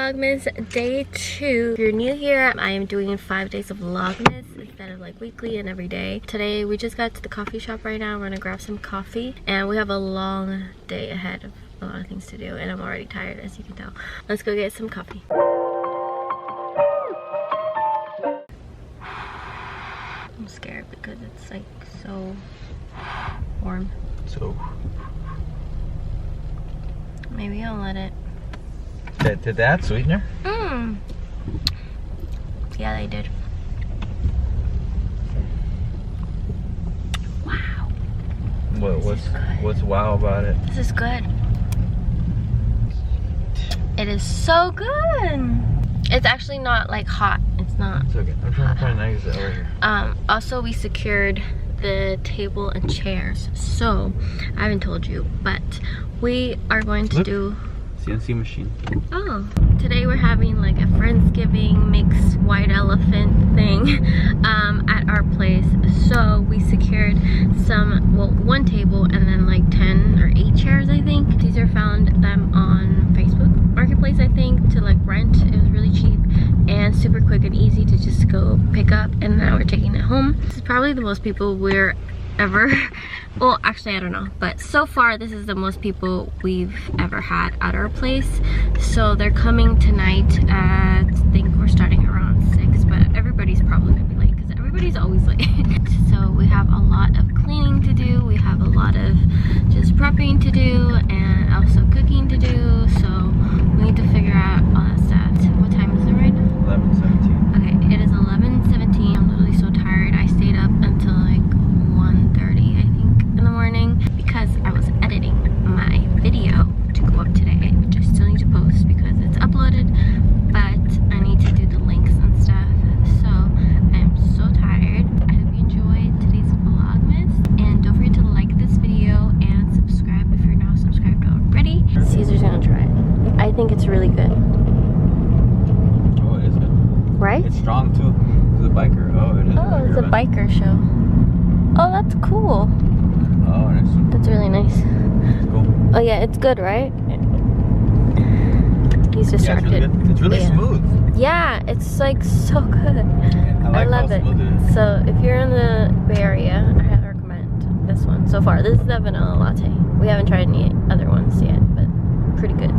Vlogmas day 2. If you're new here, I am doing 5 days of Vlogmas instead of like weekly and every day. Today we just got to the coffee shop right now. We're gonna grab some coffee and we have a long day ahead of a lot of things to do and I'm already tired, as you can tell. Let's go get some coffee. I'm scared because it's like so warm. So maybe I'll let it. Did they add sweetener? Yeah, they did. Wow. What's wow about it? This is good. It is so good. It's actually not like hot. It's not. It's okay. I'm trying to find an exit over here. Also we secured the table and chairs. So I haven't told you, but we are going to do CNC machine. Oh, today we're having like a Friendsgiving mixed white elephant thing at our place. So we secured some, well, one table and then like 10 or 8 chairs, I think. These are found them on Facebook Marketplace, I think, to like rent. It was really cheap and super quick and easy to just go pick up, and now we're taking it home. This is probably the most people we're ever, well, actually I don't know, but so far this is the most people we've ever had at our place. So they're coming tonight at, I think we're starting around 6, but everybody's probably gonna be late because everybody's always late. So we have a lot of cleaning to do, we have a lot of just prepping to do and also cooking to do, so we need to figure out all that stuff. What time is it right now? 11:17. Okay, it is 11:17. I'm literally so tired. I stayed up until like 1:30, I think, in the morning because I was editing my video to go up today, which I still need to post because it's uploaded, but I need to do the links and stuff. So I am so tired. I hope you enjoyed today's Vlogmas, and don't forget to like this video and subscribe if you're not subscribed already. Caesar's gonna try it. I think it's really good. Oh, it is good. Right? It's strong too. It's a biker. Oh, it is. Oh, it's a biker show. Oh, that's cool. Oh, nice. That's really nice. Cool. Oh yeah, it's good, right? He's distracted. Yeah, it's really smooth. Yeah, it's like so good. I love it. So if you're in the Bay Area, I highly recommend this one so far. This is the vanilla latte. We haven't tried any other ones yet, but pretty good.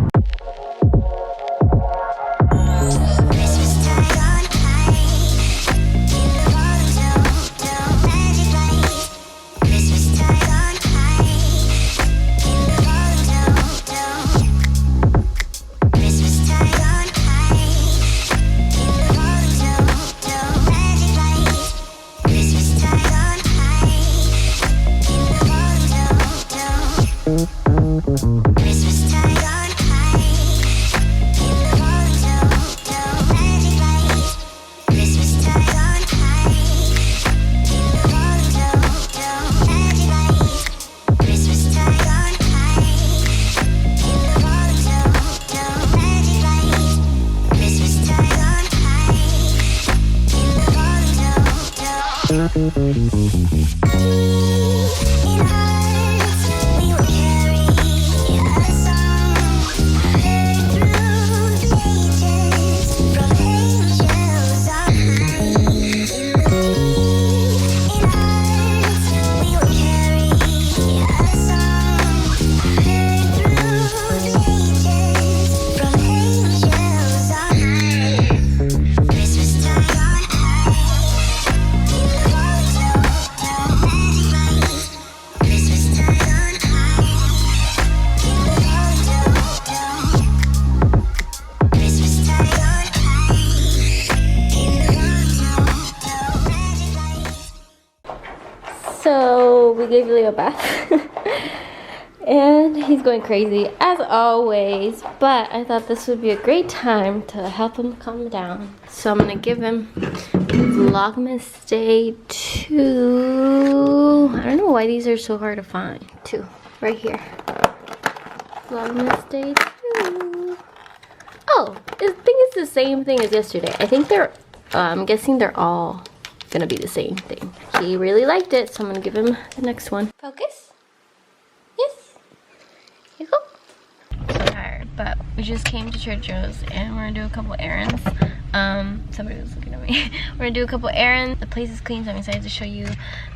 So we gave Leo a bath and he's going crazy as always, but I thought this would be a great time to help him calm down. So I'm gonna give him Vlogmas day 2. I don't know why these are so hard to find. 2 right here. Vlogmas day 2. Oh, I think it's the same thing as yesterday. I think they're I'm guessing they're all gonna be the same thing. He really liked it, so I'm gonna give him the next one. Focus. Yes. Here you go. So tired, but we just came to Trader Joe's and we're gonna do a couple errands. Somebody was looking at me. We're gonna do a couple errands. The place is clean, so I'm excited to show you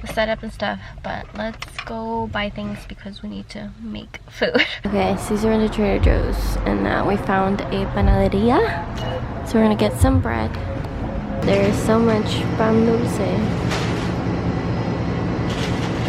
the setup and stuff, but let's go buy things because we need to make food. Okay, so these are into Trader Joe's, and now we found a panaderia, so we're gonna get some bread. There's so much pan dulce.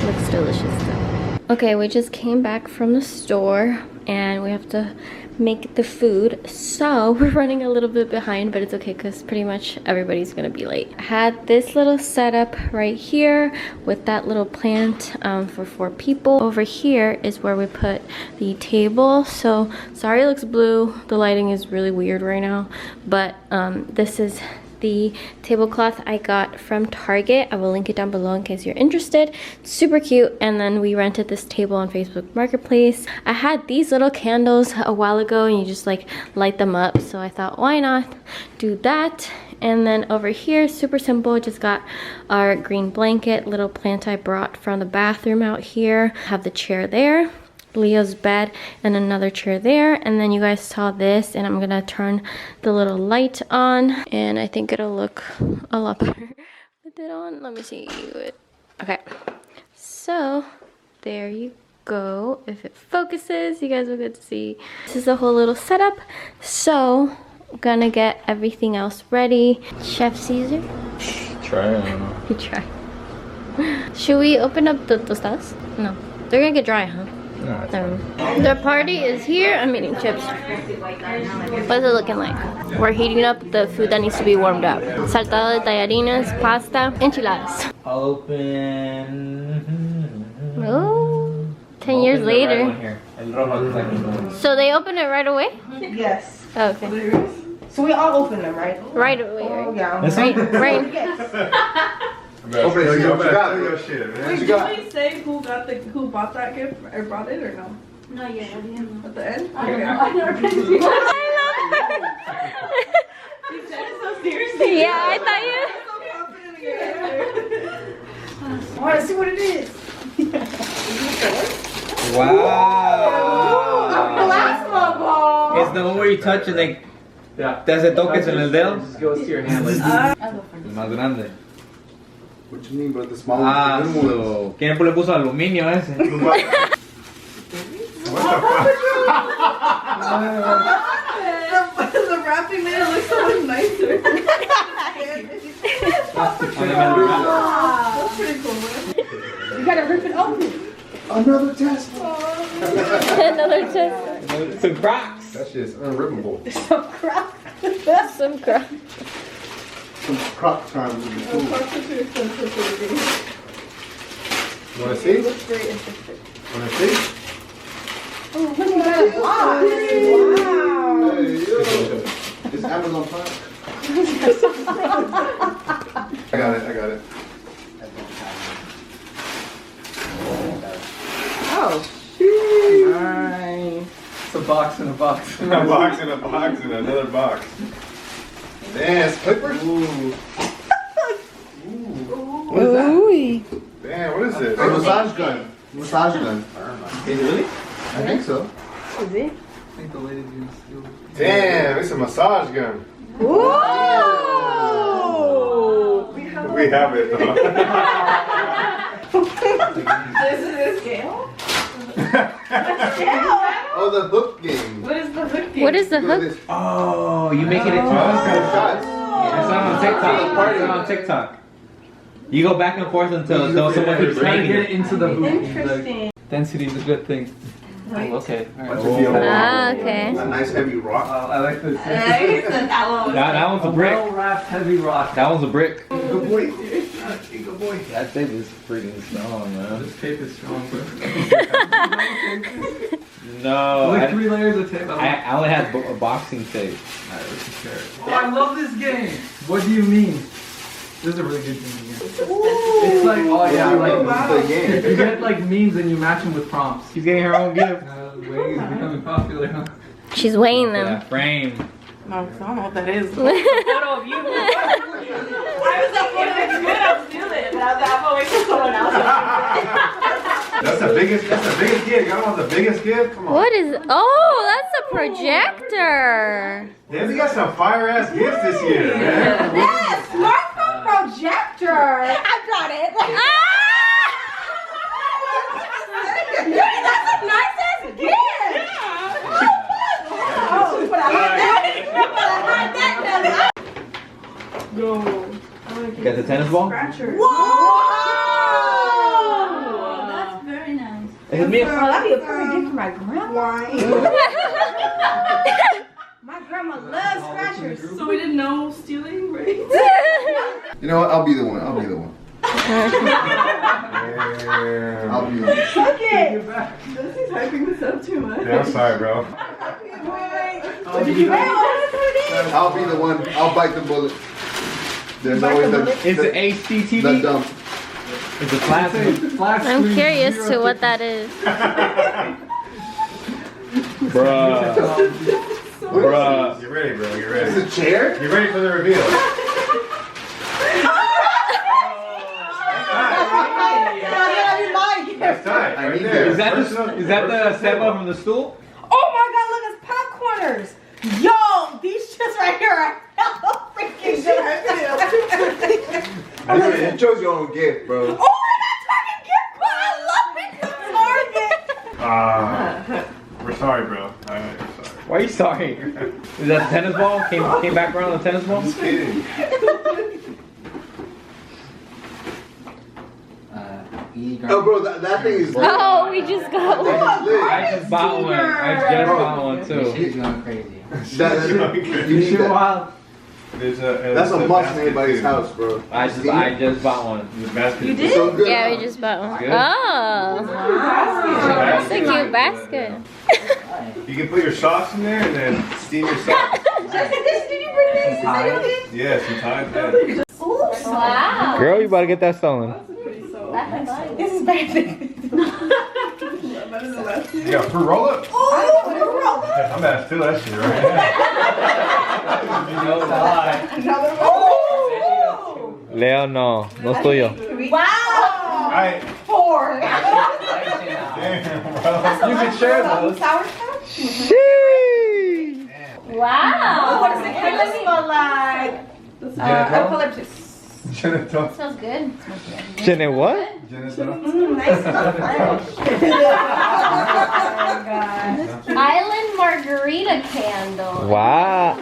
Looks delicious though. Okay, we just came back from the store and we have to make the food, so we're running a little bit behind, but it's okay because pretty much everybody's gonna be late. I had this little setup right here with that little plant for 4 people. Over here is where we put the table. So sorry it looks blue, the lighting is really weird right now, but this is the tablecloth I got from Target. I will link it down below in case you're interested. It's super cute. And then we rented this table on Facebook Marketplace. I had these little candles a while ago and you just like light them up, so I thought why not do that. And then over here, super simple, just got our green blanket, little plant I brought from the bathroom out here. Have the chair there, Leo's bed, and another chair there. And then you guys saw this, and I'm gonna turn the little light on, and I think it'll look a lot better with it on. Let me see it. Okay, so there you go. If it focuses, you guys will get to see. This is the whole little setup. So I'm gonna get everything else ready. Chef Caesar, Try. you try. Should we open up the tostadas? No, they're gonna get dry, huh? The party is here. I'm eating chips. What's it looking like? We're heating up the food that needs to be warmed up. Saltado de tallarines, pasta, enchiladas. Open. Oh, 10 years later. So they open it right away? Yes. Oh, okay. So we all open them, right? Right away, Oh, right? yeah. Right. Open it, you got your shit, man. Wait, did we say who bought that gift or brought it or no? Not yet. At At the end? I never been to see I You said it so seriously. Yeah, I thought you. I want to see what it is. Wow. Plasma ball. It's the one where you touch and like, te hace toques en el dedo. Just goes to your hand like El más grande. What you mean, but the small Ah, one? so. ¿Quién le puso aluminio ese? What the fuck? The wrapping made it look so much nicer. That's pretty cool. You gotta rip it open. Another test. Another test. Some Crocs. That shit's unrippable. Some crap. Some crap. Some croc charms in the Those food. parts are too expensive for the game. Wanna It see? looks very interesting. Wanna see? Oh, look at that box. Wow. Hey, yo. It's Amazon Prime. I got it. Oh, Nice. It's a box in a box. A box in a box in another box. Damn, it's clippers? Ooh. What is that? Damn, what is it? A massage gun. Massage gun. Is it really? I think so. is it? I think the lady's gonna steal it. Damn, it's a massage gun. Whoa! We have it though. This is a scale? Oh, the hook game. What is the hook game? What is the You go hook? this- Oh, you make it into shots. It's on TikTok. It's on TikTok. You go back and forth until someone keeps Trying to hanging get it. it into the hoop. Interesting. Density is a good thing. Oh, okay. Bunch Alright. of people. Ah, okay. A nice heavy rock. I like this. That one's a brick. Well-wrapped heavy rock. That one's a brick. Good boy. Good boy. That thing is freaking strong, man. This tape is strong, bro. No, Like 3 layers of tape. I only had a boxing tape. Alright, let's compare it. Oh, I love this game. What do you mean? This is a really good game. It's like, oh yeah, like This is the game. you get like memes and you match them with prompts. She's getting her own gift. Weighing is becoming popular, huh? She's weighing them. That frame. No, I don't know what that is. photo of you. I was like, if it's good, I'll steal it. But I was like, I'm gonna wait for someone else. That's the biggest gift. I don't want the biggest gift. Come on. What is? Oh, that's a projector. Damn, you got some fire ass gifts this year, man. Yes, smartphone projector. I got it. That's a nice ass gift. Oh, but I like that. No. You got the tennis ball? Whoa! That's very nice. It's me. Oh, that'd be a perfect gift for my grandma. My grandma loves scratchers. So we didn't know stealing, right? You know what? I'll be the one. I'll be the one. I'll be the one. Okay. He's hyping this up too much. Yeah, I'm sorry, bro. Did you wear it? I'll be the one. I'll bite the bullet. There's always It's the an HDTV. dump. It's a plastic. I'm curious to what that is. Bruh. Bruh. Get ready, bro. Get ready. It's a chair? Get ready for the reveal. That's tight. Right there. Is that the step up from the stool? Oh my god, look, it's popcorners. Yo, these shits right here are hella freaking good. It shows your own gift, bro. Oh my god, Target gift card. I love it. Target. We're sorry, bro. Alright, we're sorry. Why are you sorry? Is that the tennis ball? Came back around the tennis ball? Just kidding. Oh, bro, that thing is lit. Oh, we just got one. I just bought one. I just bought one too. She's going crazy. You need that. Wild. That's a must in anybody's house, bro. I just bought one. The basket. You did? So good. Yeah, we just bought one. Good. Oh, that's a cute basket. You can put your socks in there and then steam your socks. Did you bring this? Yeah, some time. Yeah. Wow. Girl, you about to get that stolen. This is bad. You got fruit roll up? Oh, I'm about to steal that shit right now. Leo, no es tuyo. wow. Alright. Four. Damn, bro. You can share those. Sour Patch? Wow. What does the color smell like? Eucalyptus. Genital. Smells good. Jenny, what? Genital. Nice and fresh. Oh my god. Island margarita candle. Wow.